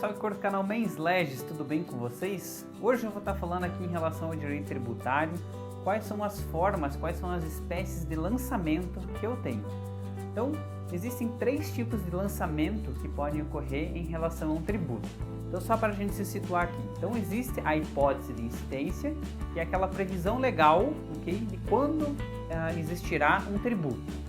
pessoal que curte o canal Mens Legis, tudo bem com vocês? Hoje eu vou estar falando aqui em relação ao direito tributário, quais são as formas, quais são as espécies de lançamento que eu tenho. Então, existem 3 tipos de lançamento que podem ocorrer em relação a um tributo. Então, só para a gente se situar aqui. Então, existe a hipótese de incidência, que é aquela previsão legal, de quando existirá um tributo.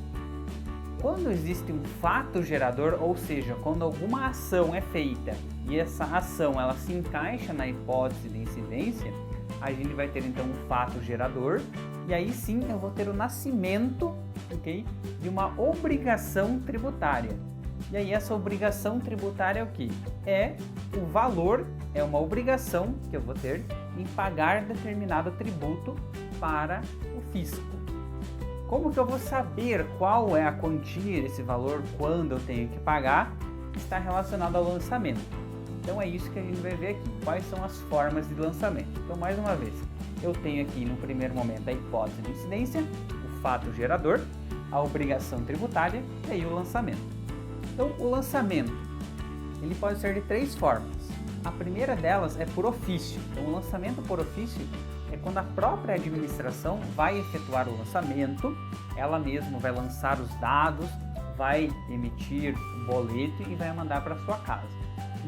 Quando existe um fato gerador, ou seja, quando alguma ação é feita e essa ação ela se encaixa na hipótese de incidência, a gente vai ter então um fato gerador e aí sim eu vou ter o nascimento, de uma obrigação tributária. E aí essa obrigação tributária é o que? É o valor, é uma obrigação que eu vou ter em pagar determinado tributo para o fisco. Como que eu vou saber qual é a quantia desse valor, quando eu tenho que pagar? Está relacionado ao lançamento. Então é isso que a gente vai ver aqui, quais são as formas de lançamento. Então, mais uma vez, eu tenho aqui no primeiro momento a hipótese de incidência, o fato gerador, a obrigação tributária e aí o lançamento. Então, o lançamento, ele pode ser de 3 formas. A primeira delas é por ofício. Então, o lançamento por ofício é quando a própria administração vai efetuar o lançamento, ela mesma vai lançar os dados, vai emitir o boleto e vai mandar para sua casa.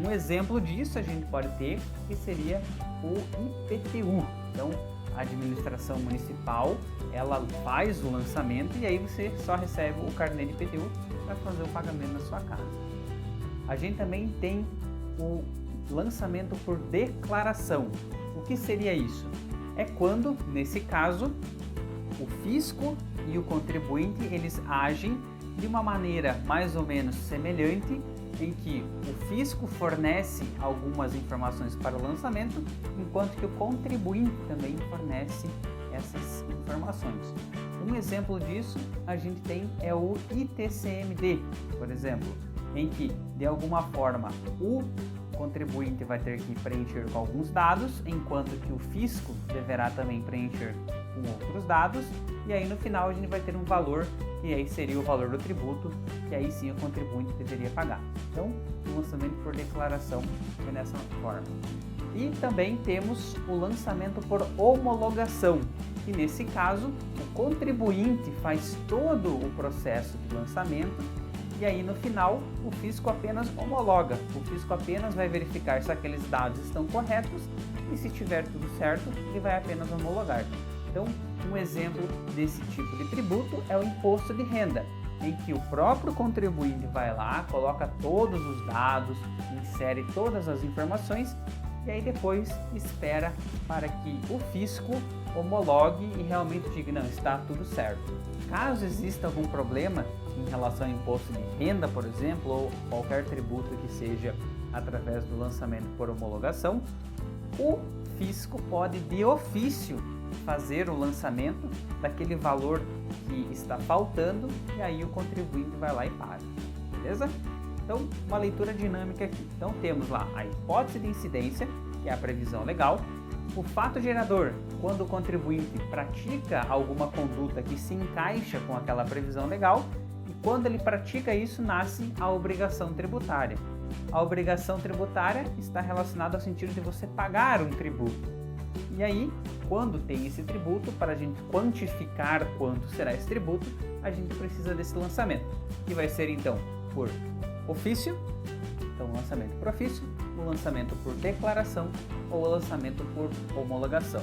Um exemplo disso a gente pode ter, que seria o IPTU. Então, a administração municipal, ela faz o lançamento e aí você só recebe o carnê de IPTU para fazer o pagamento na sua casa. A gente também tem o lançamento por declaração. O que seria isso? É quando, nesse caso, o fisco e o contribuinte eles agem de uma maneira mais ou menos semelhante, em que o fisco fornece algumas informações para o lançamento, enquanto que o contribuinte também fornece essas informações. Um exemplo disso a gente tem é o ITCMD, por exemplo, em que de alguma forma o contribuinte vai ter que preencher com alguns dados, enquanto que o fisco deverá também preencher com outros dados, e aí no final a gente vai ter um valor, que aí seria o valor do tributo, que aí sim o contribuinte deveria pagar. Então, o lançamento por declaração é dessa forma. E também temos o lançamento por homologação, que nesse caso o contribuinte faz todo o processo de lançamento, e aí no final o fisco apenas homologa, o fisco apenas vai verificar se aqueles dados estão corretos e se tiver tudo certo, ele vai apenas homologar. Então, um exemplo desse tipo de tributo é o imposto de renda, em que o próprio contribuinte vai lá, coloca todos os dados, insere todas as informações e aí depois espera para que o fisco homologue e realmente diga, não, está tudo certo. Caso exista algum problema em relação ao imposto de renda, por exemplo, ou qualquer tributo que seja através do lançamento por homologação, o fisco pode de ofício fazer o lançamento daquele valor que está faltando e aí o contribuinte vai lá e paga, beleza? Então, uma leitura dinâmica aqui. Então, temos lá a hipótese de incidência, que é a previsão legal, o fato gerador, quando o contribuinte pratica alguma conduta que se encaixa com aquela previsão legal, e quando ele pratica isso, nasce a obrigação tributária. A obrigação tributária está relacionada ao sentido de você pagar um tributo. E aí, quando tem esse tributo, para a gente quantificar quanto será esse tributo, a gente precisa desse lançamento, que vai ser então por ofício, então o lançamento por ofício, o lançamento por declaração ou o lançamento por homologação.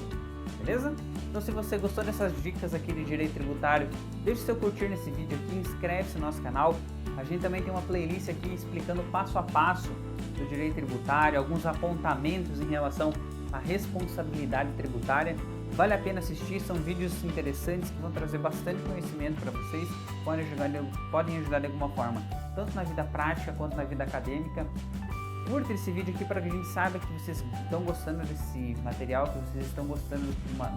Beleza? Então, se você gostou dessas dicas aqui de direito tributário, deixe seu curtir nesse vídeo aqui, inscreve-se no nosso canal. A gente também tem uma playlist aqui explicando passo a passo do direito tributário, alguns apontamentos em relação à responsabilidade tributária. Vale a pena assistir, são vídeos interessantes que vão trazer bastante conhecimento para vocês, podem ajudar de alguma forma, tanto na vida prática quanto na vida acadêmica. Curta esse vídeo aqui para que a gente saiba que vocês estão gostando desse material, que vocês estão gostando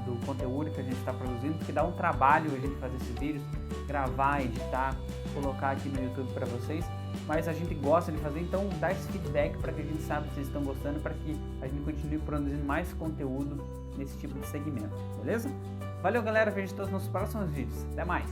do conteúdo que a gente está produzindo, porque dá um trabalho a gente fazer esses vídeos, gravar, editar, colocar aqui no YouTube para vocês, mas a gente gosta de fazer, então dá esse feedback para que a gente saiba que vocês estão gostando, para que a gente continue produzindo mais conteúdo nesse tipo de segmento, beleza? Valeu galera, vejo todos nos próximos vídeos, até mais!